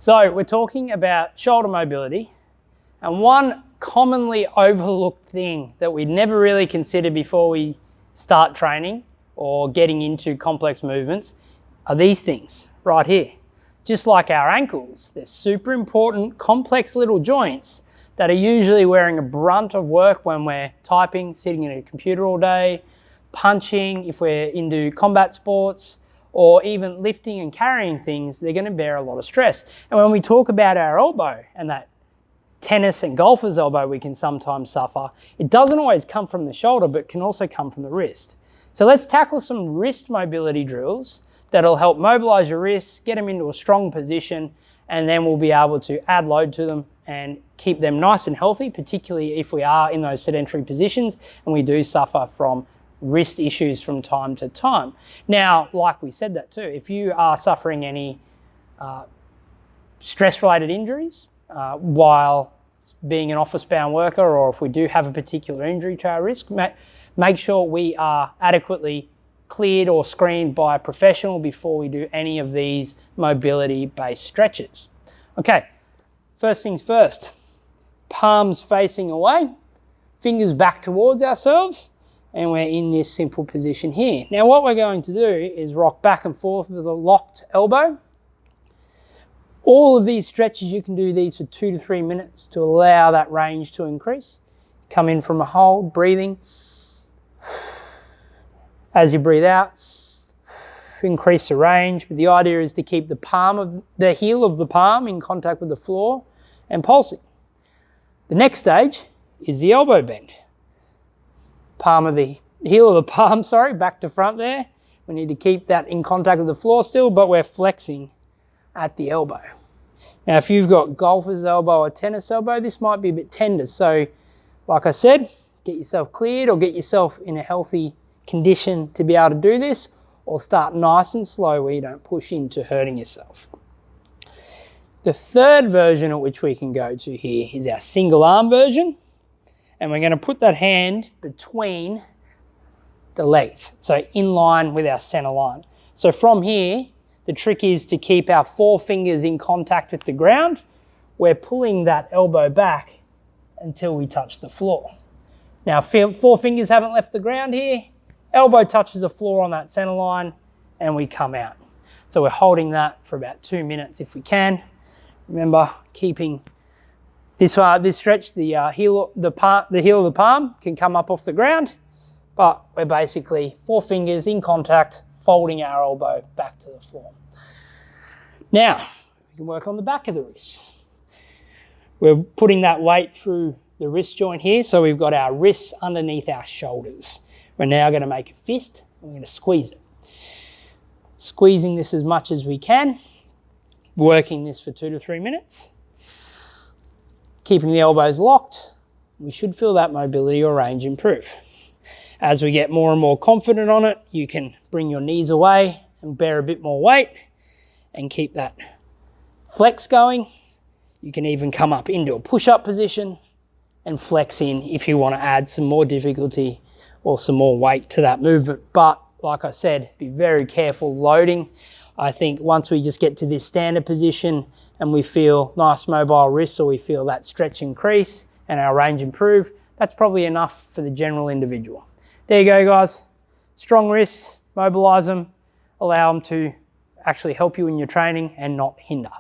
So we're talking about shoulder mobility, and one commonly overlooked thing that we never really consider before we start training or getting into complex movements are these things right here. Just like our ankles, they're super important, complex little joints that are usually wearing a brunt of work when we're typing, sitting in a computer all day, punching, if we're into combat sports, or even lifting and carrying things. They're going to bear a lot of stress. And when we talk about our elbow and that tennis and golfer's elbow we can sometimes suffer, it doesn't always come from the shoulder, but can also come from the wrist. So let's tackle some wrist mobility drills that'll help mobilize your wrists, get them into a strong position, and then we'll be able to add load to them and keep them nice and healthy, particularly if we are in those sedentary positions and we do suffer from wrist issues from time to time. Now, like we said that too, if you are suffering any stress-related injuries while being an office-bound worker, or if we do have a particular injury to our wrist, make sure we are adequately cleared or screened by a professional before we do any of these mobility-based stretches. Okay, first things first, palms facing away, fingers back towards ourselves, and we're in this simple position here. Now what we're going to do is rock back and forth with a locked elbow. All of these stretches, you can do these for 2 to 3 minutes to allow that range to increase. Come in from a hold, breathing. As you breathe out, increase the range. But the idea is to keep the heel of the palm in contact with the floor and pulsing. The next stage is the elbow bend. Heel of the palm, back to front there. We need to keep that in contact with the floor still, but we're flexing at the elbow. Now, if you've got golfer's elbow or tennis elbow, this might be a bit tender. So, like I said, get yourself cleared or get yourself in a healthy condition to be able to do this, or start nice and slow where you don't push into hurting yourself. The third version at which we can go to here is our single arm version. And we're going to put that hand between the legs, so in line with our center line. So from here, the trick is to keep our 4 fingers in contact with the ground. We're pulling that elbow back until we touch the floor. Now, 4 fingers haven't left the ground here. Elbow touches the floor on that center line, and we come out. So we're holding that for about 2 minutes if we can. Remember, keeping this stretch, the heel of the palm can come up off the ground, but we're basically 4 fingers in contact, folding our elbow back to the floor. Now, we can work on the back of the wrist. We're putting that weight through the wrist joint here, so we've got our wrists underneath our shoulders. We're now going to make a fist, and we're going to squeeze it. Squeezing this as much as we can, working this for 2 to 3 minutes. Keeping the elbows locked, we should feel that mobility or range improve. As we get more and more confident on it, you can bring your knees away and bear a bit more weight and keep that flex going. You can even come up into a push-up position and flex in if you want to add some more difficulty or some more weight to that movement. But like I said, be very careful loading. I think once we just get to this standard position and we feel nice mobile wrists, or we feel that stretch increase and our range improve, that's probably enough for the general individual. There you go, guys. Strong wrists, mobilize them, allow them to actually help you in your training and not hinder.